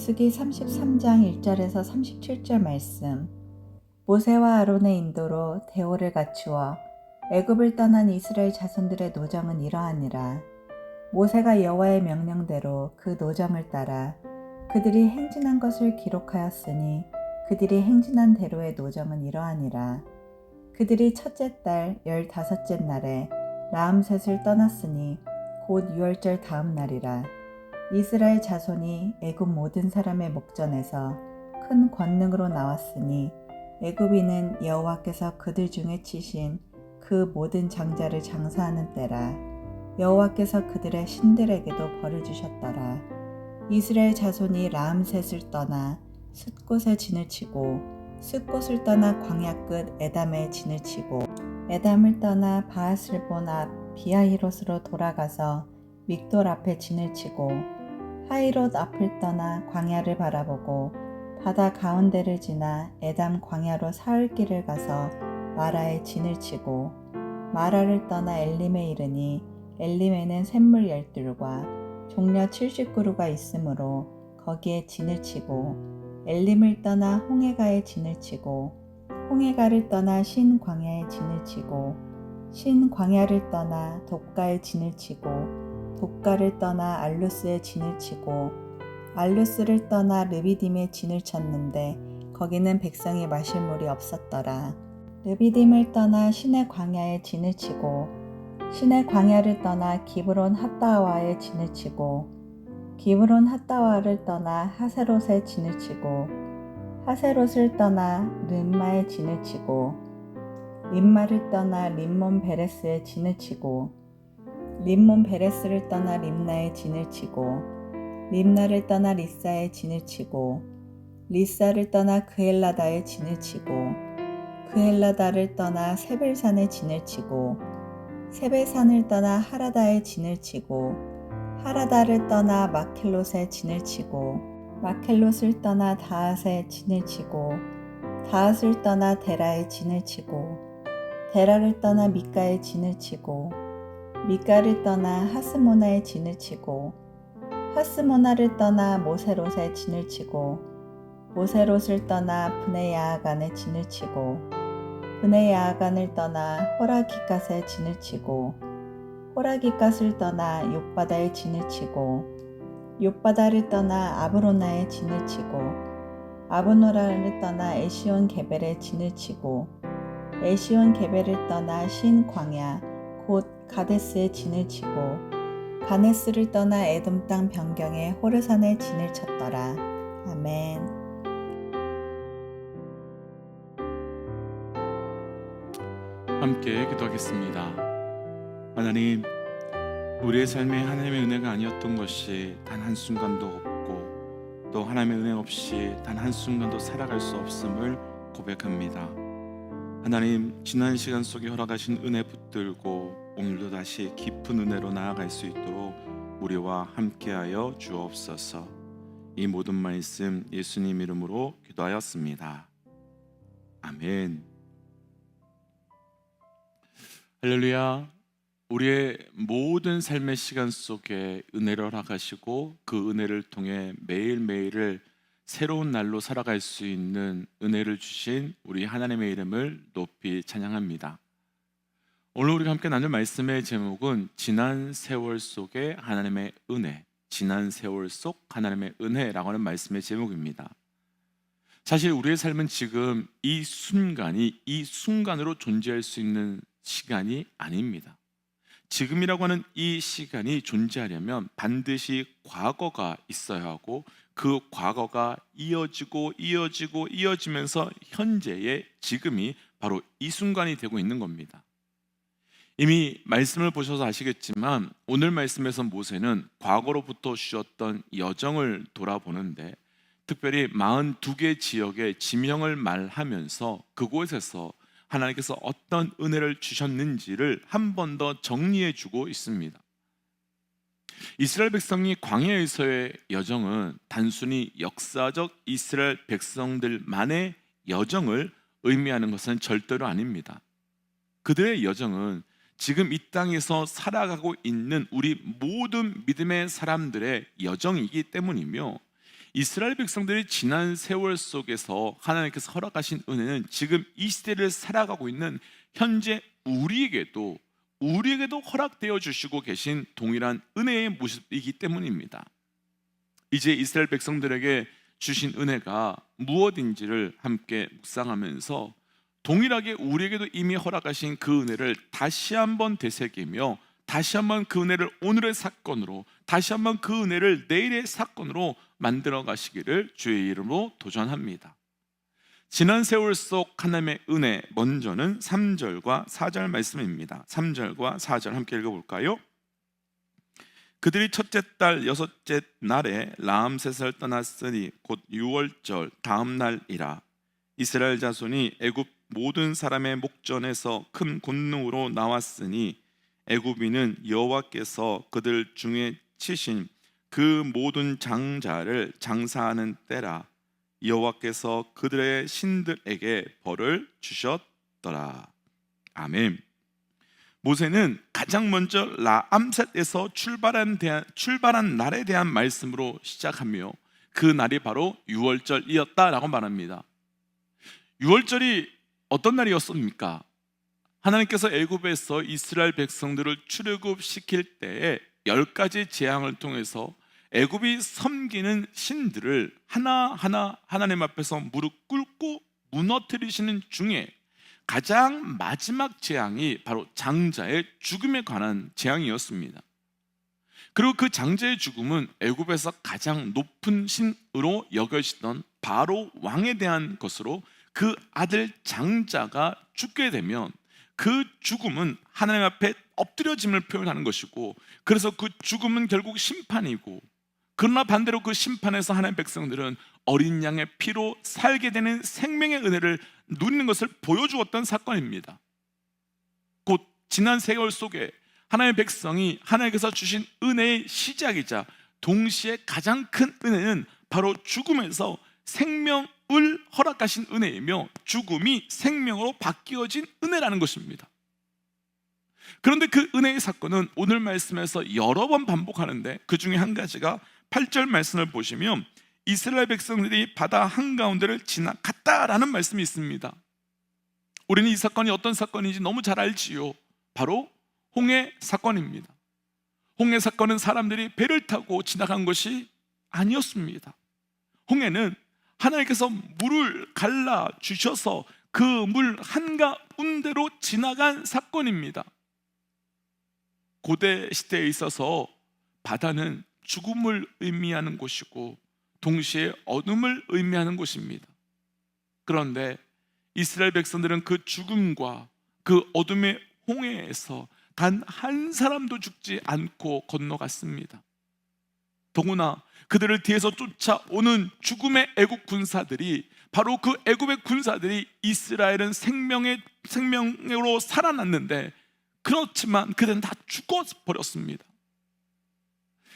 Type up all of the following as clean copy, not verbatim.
민수기 33장 1절에서 37절 말씀. 모세와 아론의 인도로 대오를 갖추어 애굽을 떠난 이스라엘 자손들의 노정은 이러하니라. 모세가 여호와의 명령대로 그 노정을 따라 그들이 행진한 것을 기록하였으니 그들이 행진한 대로의 노정은 이러하니라. 그들이 첫째 달 15째 날에 라암셋을 떠났으니 곧 6월절 다음 날이라. 이스라엘 자손이 애굽 모든 사람의 목전에서 큰 권능으로 나왔으니 애굽인은 여호와께서 그들 중에 치신 그 모든 장자를 장사하는 때라. 여호와께서 그들의 신들에게도 벌을 주셨더라. 이스라엘 자손이 라암셋을 떠나 숫곳에 진을 치고 숫곳을 떠나 광야 끝 에담에 진을 치고 에담을 떠나 바하슬본 앞 비하히롯으로 돌아가서 믹돌 앞에 진을 치고 하히롯 앞을 떠나 광야를 바라보고 바다 가운데를 지나 에담 광야로 사흘 길을 가서 마라에 진을 치고 마라를 떠나 엘림에 이르니 엘림에는 샘물 12과 종려 70그루가 있으므로 거기에 진을 치고 엘림을 떠나 홍해가에 진을 치고 홍해가를 떠나 신 광야에 진을 치고 신 광야를 떠나 독가에 진을 치고 독가를 떠나 알루스에 진을 치고 알루스를 떠나 르비딤에 진을 쳤는데 거기는 백성이 마실 물이 없었더라. 르비딤을 떠나 신의 광야에 진을 치고 신의 광야를 떠나 기브론 핫다와에 진을 치고 기브론 핫다와를 떠나 하세롯에 진을 치고 하세롯을 떠나 림마에 진을 치고 림마를 떠나 림몬 베레스에 진을 치고 림몬 베레스를 떠나 림나에 진을 치고 림나를 떠나 리사에 진을 치고 리사를 떠나 그엘라다에 진을 치고 그엘라다를 떠나 세벨산에 진을 치고 세벨산을 떠나 하라다에 진을 치고 하라다를 떠나 마켈롯에 진을 치고 마켈롯을 떠나 다핫에 진을 치고 다핫을 떠나 데라에 진을 치고 데라를 떠나 미가에 진을 치고 미가를 떠나 하스모나에 진을 치고 하스모나를 떠나 모세롯에 진을 치고 모세롯을 떠나 브네야아간에 진을 치고 브네야아간을 떠나 호라기갓에 진을 치고 호라기갓을 떠나 욥바다에 진을 치고 욥바다를 떠나 아브로나에 진을 치고 아브노라를 떠나 에시온 게벨에 진을 치고 에시온 게벨을 떠나 신 광야 곧 가데스에 진을 치고 가네스를 떠나 에돔 땅 변경에 호르산에 진을 쳤더라. 아멘. 함께 기도하겠습니다. 하나님, 우리의 삶에 하나님의 은혜가 아니었던 것이 단 한순간도 없고 또 하나님의 은혜 없이 단 한순간도 살아갈 수 없음을 고백합니다. 하나님, 지난 시간 속에 허락하신 은혜 붙들고 오늘도 다시 깊은 은혜로 나아갈 수 있도록 우리와 함께하여 주옵소서. 이 모든 말씀 예수님 이름으로 기도하였습니다. 아멘. 할렐루야. 우리의 모든 삶의 시간 속에 은혜를 허락하시고 그 은혜를 통해 매일매일을 새로운 날로 살아갈 수 있는 은혜를 주신 우리 하나님의 이름을 높이 찬양합니다. 오늘 우리가 함께 나눌 말씀의 제목은 지난 세월 속에 하나님의 은혜, 지난 세월 속 하나님의 은혜라고 하는 말씀의 제목입니다. 사실 우리의 삶은 지금 이 순간이 이 순간으로 존재할 수 있는 시간이 아닙니다. 지금이라고 하는 이 시간이 존재하려면 반드시 과거가 있어야 하고 그 과거가 이어지면서 현재의 지금이 바로 이 순간이 되고 있는 겁니다. 이미 말씀을 보셔서 아시겠지만 오늘 말씀에서 모세는 과거로부터 주셨던 여정을 돌아보는데 특별히 42개 지역의 지명을 말하면서 그곳에서 하나님께서 어떤 은혜를 주셨는지를 한 번 더 정리해 주고 있습니다. 이스라엘 백성이 광야에서의 여정은 단순히 역사적 이스라엘 백성들만의 여정을 의미하는 것은 절대로 아닙니다. 그들의 여정은 지금 이 땅에서 살아가고 있는 우리 모든 믿음의 사람들의 여정이기 때문이며 이스라엘 백성들이 지난 세월 속에서 하나님께서 허락하신 은혜는 지금 이 시대를 살아가고 있는 현재 우리에게도 허락되어 주시고 계신 동일한 은혜의 모습이기 때문입니다. 이제 이스라엘 백성들에게 주신 은혜가 무엇인지를 함께 묵상하면서 동일하게 우리에게도 이미 허락하신 그 은혜를 다시 한번 되새기며 다시 한번 그 은혜를 오늘의 사건으로, 다시 한번 그 은혜를 내일의 사건으로 만들어 가시기를 주의 이름으로 도전합니다. 지난 세월 속 하나님의 은혜, 먼저는 3절과 4절 말씀입니다. 3절과 4절 함께 읽어볼까요? 그들이 첫째 달 여섯째 날에 라암셋을 떠났으니 곧 유월절 다음 날이라. 이스라엘 자손이 애굽 모든 사람의 목전에서 큰 권능으로 나왔으니 애굽인은 여호와께서 그들 중에 치신 그 모든 장자를 장사하는 때라. 여호와께서 그들의 신들에게 벌을 주셨더라. 아멘. 모세는 가장 먼저 라암셋에서 출발한 날에 대한 말씀으로 시작하며 그 날이 바로 유월절이었다라고 말합니다. 유월절이 어떤 날이었습니까? 하나님께서 애굽에서 이스라엘 백성들을 출애굽시킬 때에 10가지 재앙을 통해서 애굽이 섬기는 신들을 하나하나 하나님 앞에서 무릎 꿇고 무너뜨리시는 중에 가장 마지막 재앙이 바로 장자의 죽음에 관한 재앙이었습니다. 그리고 그 장자의 죽음은 애굽에서 가장 높은 신으로 여겨지던 바로 왕에 대한 것으로 그 아들 장자가 죽게 되면 그 죽음은 하나님 앞에 엎드려짐을 표현하는 것이고, 그래서 그 죽음은 결국 심판이고, 그러나 반대로 그 심판에서 하나님의 백성들은 어린 양의 피로 살게 되는 생명의 은혜를 누리는 것을 보여주었던 사건입니다. 곧 지난 세월 속에 하나님의 백성이 하나님께서 주신 은혜의 시작이자 동시에 가장 큰 은혜는 바로 죽음에서 생명을 허락하신 은혜이며 죽음이 생명으로 바뀌어진 은혜라는 것입니다. 그런데 그 은혜의 사건은 오늘 말씀에서 여러 번 반복하는데, 그 중에 한 가지가 8절 말씀을 보시면 이스라엘 백성들이 바다 한가운데를 지나갔다라는 말씀이 있습니다. 우리는 이 사건이 어떤 사건인지 너무 잘 알지요. 바로 홍해 사건입니다. 홍해 사건은 사람들이 배를 타고 지나간 것이 아니었습니다. 홍해는 하나님께서 물을 갈라 주셔서 그 물 한가운데로 지나간 사건입니다. 고대 시대에 있어서 바다는 죽음을 의미하는 곳이고 동시에 어둠을 의미하는 곳입니다. 그런데 이스라엘 백성들은 그 죽음과 그 어둠의 홍해에서 단 한 사람도 죽지 않고 건너갔습니다. 더구나 그들을 뒤에서 쫓아오는 죽음의 애국 군사들이, 바로 그 애굽의 군사들이 이스라엘은 생명으로 살아났는데, 그렇지만 그들은 다 죽어버렸습니다.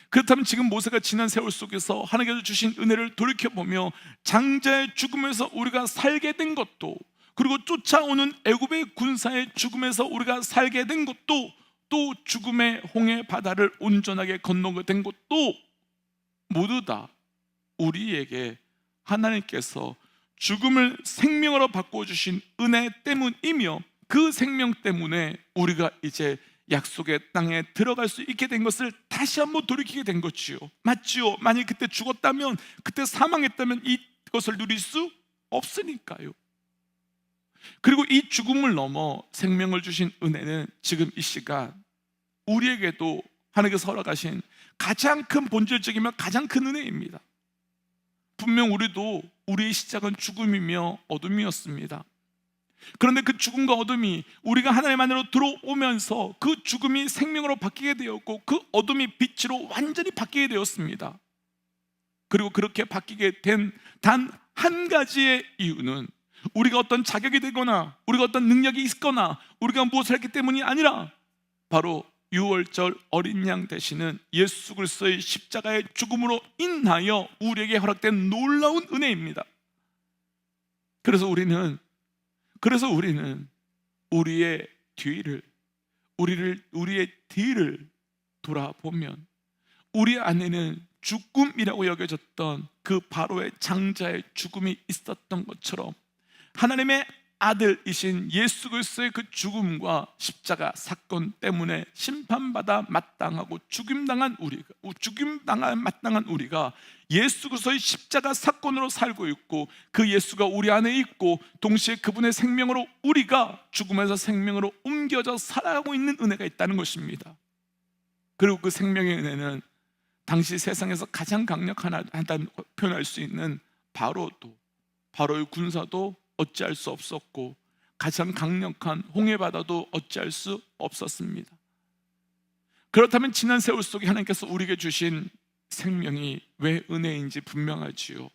그렇다면 지금 모세가 지난 세월 속에서 하나님께서 주신 은혜를 돌이켜보며 장자의 죽음에서 우리가 살게 된 것도, 그리고 쫓아오는 애굽의 군사의 죽음에서 우리가 살게 된 것도, 또 죽음의 홍해 바다를 온전하게 건너게 된 것도 모두 다 우리에게 하나님께서 죽음을 생명으로 바꿔주신 은혜 때문이며, 그 생명 때문에 우리가 이제 약속의 땅에 들어갈 수 있게 된 것을 다시 한번 돌이키게 된 거지요. 맞지요? 만약 그때 죽었다면, 그때 사망했다면 이것을 누릴 수 없으니까요. 그리고 이 죽음을 넘어 생명을 주신 은혜는 지금 이 시간 우리에게도 하나님께서 허락하신 가장 큰 본질적이며 가장 큰 은혜입니다. 분명 우리도 우리의 시작은 죽음이며 어둠이었습니다. 그런데 그 죽음과 어둠이 우리가 하나님 안으로 들어오면서 그 죽음이 생명으로 바뀌게 되었고, 그 어둠이 빛으로 완전히 바뀌게 되었습니다. 그리고 그렇게 바뀌게 된 단 한 가지의 이유는 우리가 어떤 자격이 되거나 우리가 어떤 능력이 있거나 우리가 무엇을 했기 때문이 아니라 바로 유월절 어린 양 되시는 예수 그리스도의 십자가의 죽음으로 인하여 우리에게 허락된 놀라운 은혜입니다. 그래서 우리는 우리의 뒤를 돌아보면 우리 안에는 죽음이라고 여겨졌던 그 바로의 장자의 죽음이 있었던 것처럼 하나님의 아들이신 예수 그리스도의 그 죽음과 십자가 사건 때문에 심판받아 마땅하고 마땅한 우리가 예수 그리스도의 십자가 사건으로 살고 있고, 그 예수가 우리 안에 있고 동시에 그분의 생명으로 우리가 죽음에서 생명으로 옮겨져 살아가고 있는 은혜가 있다는 것입니다. 그리고 그 생명의 은혜는 당시 세상에서 가장 강력하다고 표현할 수 있는 바로의 군사도 어찌할 수 없었고, 가장 강력한 홍해바다도 어찌할 수 없었습니다. 그렇다면 지난 세월 속에 하나님께서 우리에게 주신 생명이 왜 은혜인지 분명하지요.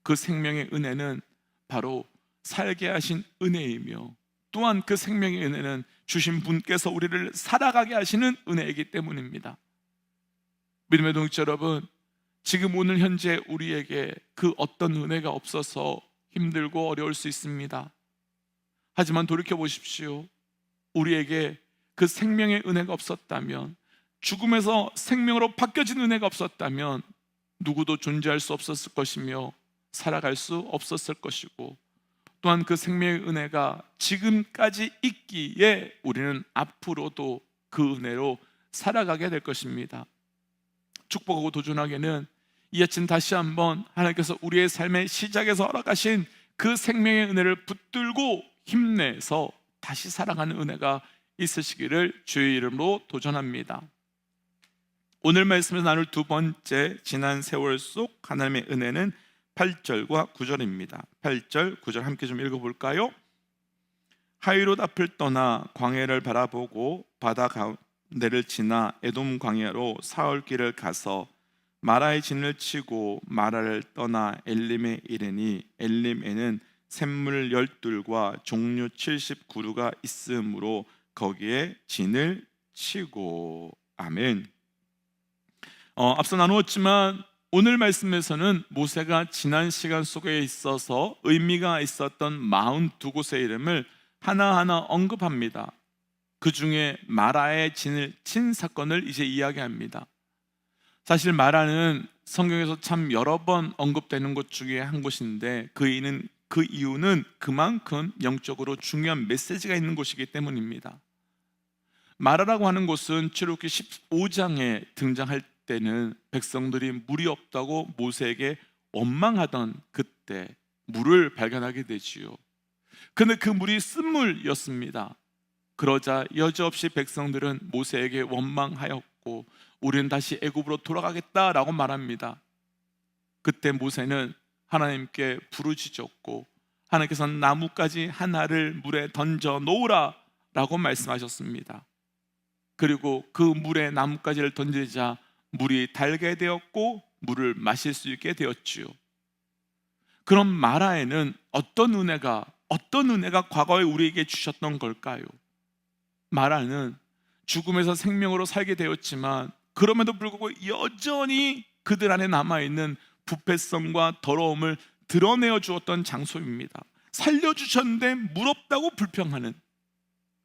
그 생명의 은혜는 바로 살게 하신 은혜이며, 또한 그 생명의 은혜는 주신 분께서 우리를 살아가게 하시는 은혜이기 때문입니다. 믿음의 동지 여러분, 지금 오늘 현재 우리에게 그 어떤 은혜가 없어서 힘들고 어려울 수 있습니다. 하지만 돌이켜 보십시오. 우리에게 그 생명의 은혜가 없었다면, 죽음에서 생명으로 바뀌어진 은혜가 없었다면 누구도 존재할 수 없었을 것이며 살아갈 수 없었을 것이고, 또한 그 생명의 은혜가 지금까지 있기에 우리는 앞으로도 그 은혜로 살아가게 될 것입니다. 축복하고 도전하게는 이 아침 다시 한번 하나님께서 우리의 삶의 시작에서 허락하신 그 생명의 은혜를 붙들고 힘내서 다시 살아가는 은혜가 있으시기를 주의 이름으로 도전합니다. 오늘 말씀에서 나눌 두 번째 지난 세월 속 하나님의 은혜는 8절과 9절입니다. 8절, 9절 함께 좀 읽어볼까요? 하이롯 앞을 떠나 광야를 바라보고 바다 가운데를 지나 에돔 광야로 사흘 길을 가서 마라의 진을 치고 마라를 떠나 엘림에 이르니, 엘림에는 샘물 12과 종류 70그루가 있으므로 거기에 진을 치고. 아멘. 앞서 나누었지만 오늘 말씀에서는 모세가 지난 시간 속에 있어서 의미가 있었던 42곳의 이름을 하나하나 언급합니다. 그 중에 마라의 진을 친 사건을 이제 이야기합니다. 사실 마라는 성경에서 참 여러 번 언급되는 곳 중에 한 곳인데, 그 이유는 그만큼 영적으로 중요한 메시지가 있는 곳이기 때문입니다. 마라라고 하는 곳은 출애굽기 15장에 등장할 때는 백성들이 물이 없다고 모세에게 원망하던 그때 물을 발견하게 되지요. 그런데 그 물이 쓴물이었습니다. 그러자 여지없이 백성들은 모세에게 원망하였고 우리는 다시 애굽으로 돌아가겠다라고 말합니다. 그때 모세는 하나님께 부르짖었고, 하나님께서는 나뭇가지 하나를 물에 던져 놓으라 라고 말씀하셨습니다. 그리고 그 물에 나뭇가지를 던지자 물이 달게 되었고 물을 마실 수 있게 되었지요. 그럼 마라에는 어떤 은혜가 과거에 우리에게 주셨던 걸까요? 마라는 죽음에서 생명으로 살게 되었지만 그럼에도 불구하고 여전히 그들 안에 남아있는 부패성과 더러움을 드러내어 주었던 장소입니다. 살려주셨는데 물 없다고 불평하는.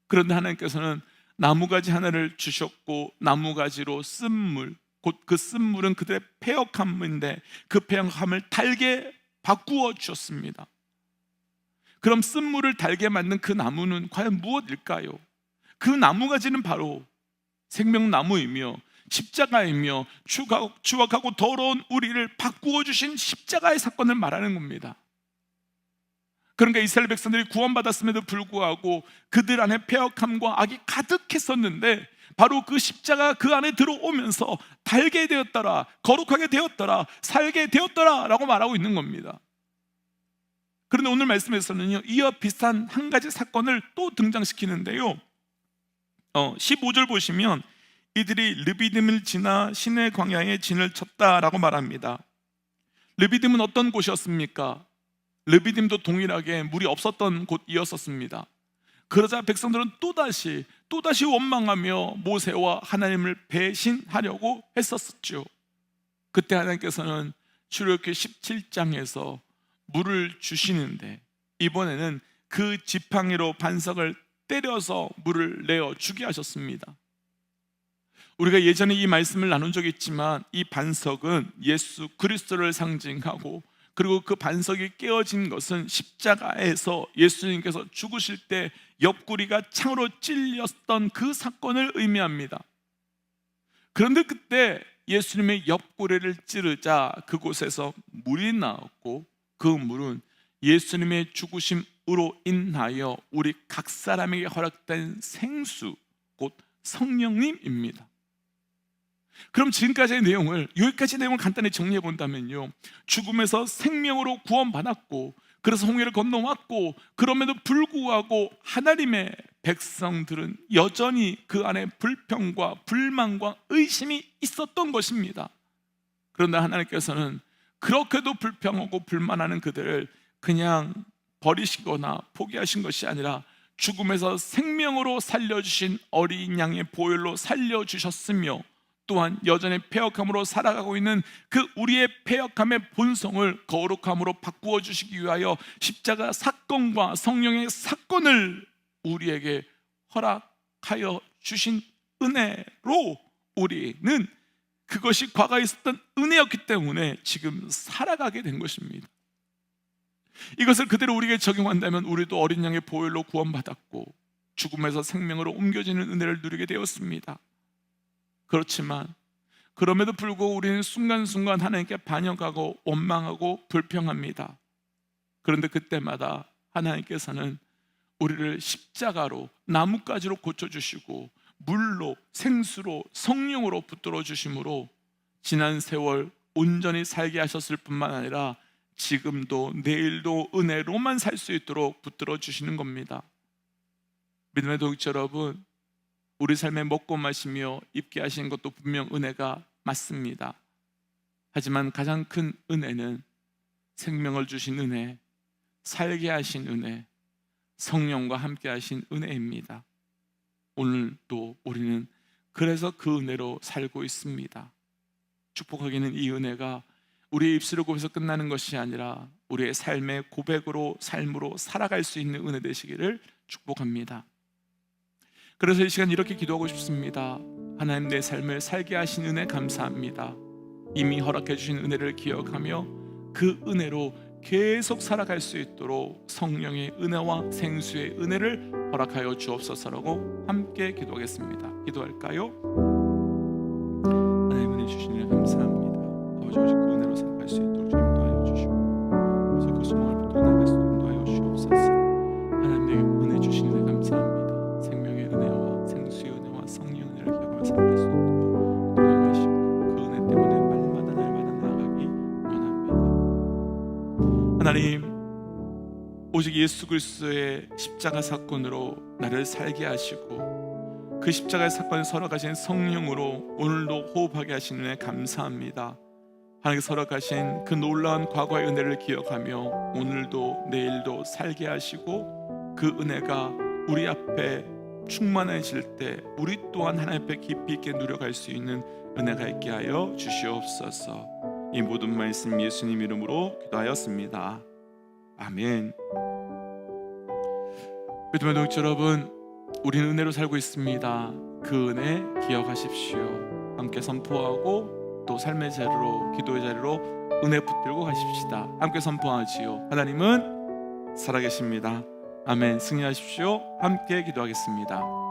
그런데 하나님께서는 나무가지 하나를 주셨고 나무가지로 쓴물, 곧 그 쓴물은 그들의 패역함인데 그 패역함을 달게 바꾸어 주셨습니다. 그럼 쓴물을 달게 만든 그 나무는 과연 무엇일까요? 그 나무가지는 바로 생명나무이며 십자가이며 추악하고 더러운 우리를 바꾸어 주신 십자가의 사건을 말하는 겁니다. 그러니까 이스라엘 백성들이 구원받았음에도 불구하고 그들 안에 패역함과 악이 가득했었는데 바로 그 십자가 그 안에 들어오면서 달게 되었더라, 거룩하게 되었더라, 살게 되었더라 라고 말하고 있는 겁니다. 그런데 오늘 말씀에서는요, 이와 비슷한 한 가지 사건을 또 등장시키는데요, 15절 보시면 이들이 르비딤을 지나 시내 광야에 진을 쳤다라고 말합니다. 르비딤은 어떤 곳이었습니까? 르비딤도 동일하게 물이 없었던 곳이었습니다. 그러자 백성들은 또다시 원망하며 모세와 하나님을 배신하려고 했었죠. 그때 하나님께서는 출애굽기 17장에서 물을 주시는데 이번에는 그 지팡이로 반석을 때려서 물을 내어 주게 하셨습니다. 우리가 예전에 이 말씀을 나눈 적이 있지만 이 반석은 예수 그리스도를 상징하고, 그리고 그 반석이 깨어진 것은 십자가에서 예수님께서 죽으실 때 옆구리가 창으로 찔렸던 그 사건을 의미합니다. 그런데 그때 예수님의 옆구리를 찌르자 그곳에서 물이 나왔고, 그 물은 예수님의 죽으심으로 인하여 우리 각 사람에게 허락된 생수, 곧 성령님입니다. 그럼 지금까지의 내용을, 여기까지 내용을 간단히 정리해 본다면요, 죽음에서 생명으로 구원받았고, 그래서 홍해를 건너왔고, 그럼에도 불구하고 하나님의 백성들은 여전히 그 안에 불평과 불만과 의심이 있었던 것입니다. 그런데 하나님께서는 그렇게도 불평하고 불만하는 그들을 그냥 버리시거나 포기하신 것이 아니라 죽음에서 생명으로 살려주신 어린 양의 보혈로 살려주셨으며, 또한 여전히 패역함으로 살아가고 있는 그 우리의 패역함의 본성을 거룩함으로 바꾸어 주시기 위하여 십자가 사건과 성령의 사건을 우리에게 허락하여 주신 은혜로 우리는 그것이 과거에 있었던 은혜였기 때문에 지금 살아가게 된 것입니다. 이것을 그대로 우리에게 적용한다면 우리도 어린 양의 보혈로 구원받았고 죽음에서 생명으로 옮겨지는 은혜를 누리게 되었습니다. 그렇지만 그럼에도 불구하고 우리는 순간순간 하나님께 반역하고 원망하고 불평합니다. 그런데 그때마다 하나님께서는 우리를 십자가로, 나뭇가지로 고쳐주시고 물로, 생수로, 성령으로 붙들어 주심으로 지난 세월 온전히 살게 하셨을 뿐만 아니라 지금도 내일도 은혜로만 살 수 있도록 붙들어 주시는 겁니다. 믿음의 동역자 여러분, 우리 삶에 먹고 마시며 입게 하신 것도 분명 은혜가 맞습니다. 하지만 가장 큰 은혜는 생명을 주신 은혜, 살게 하신 은혜, 성령과 함께 하신 은혜입니다. 오늘도 우리는 그래서 그 은혜로 살고 있습니다. 축복하기는 이 은혜가 우리의 입술을 굽어서 끝나는 것이 아니라 우리의 삶의 고백으로, 삶으로 살아갈 수 있는 은혜 되시기를 축복합니다. 그래서 이 시간 이렇게 기도하고 싶습니다. 하나님, 내 삶을 살게 하신 은혜 감사합니다. 이미 허락해 주신 은혜를 기억하며 그 은혜로 계속 살아갈 수 있도록 성령의 은혜와 생수의 은혜를 허락하여 주옵소서라고 함께 기도하겠습니다. 기도할까요? 하나님, 은혜 주신 은혜 감사합니다. 아버지, 오직 그 은혜로 살아갈 수 있도록 주님 도와여 주시고 오직 그 소망을 붙들어 나갈 수 있도록 도와여 주옵소서. 하나님, 내게 은혜 주신 은혜 감사합니다. 생명의 은혜와 생수의 은혜와 성령의 은혜를 기억하며 살아갈 수 있도록 동행하시고 그 은혜 때문에 날마다 나아가기 원합니다. 하나님, 오직 예수 그리스도의 십자가 사건으로 나를 살게 하시고 그 십자가의 사건을 설악하신 성령으로 오늘도 호흡하게 하신 은혜 감사합니다. 하나님께서 설악하신 그 놀라운 과거의 은혜를 기억하며 오늘도 내일도 살게 하시고 그 은혜가 우리 앞에 충만해질 때 우리 또한 하나님 앞에 깊이 있게 누려갈 수 있는 은혜가 있게 하여 주시옵소서. 이 모든 말씀 예수님 이름으로 기도하였습니다. 아멘. 믿음의 동역자 여러분, 우리는 은혜로 살고 있습니다. 그 은혜 기억하십시오. 함께 선포하고 또 삶의 자리로, 기도의 자리로 은혜 붙들고 가십시다. 함께 선포하지요. 하나님은 살아계십니다. 아멘. 승리하십시오. 함께 기도하겠습니다.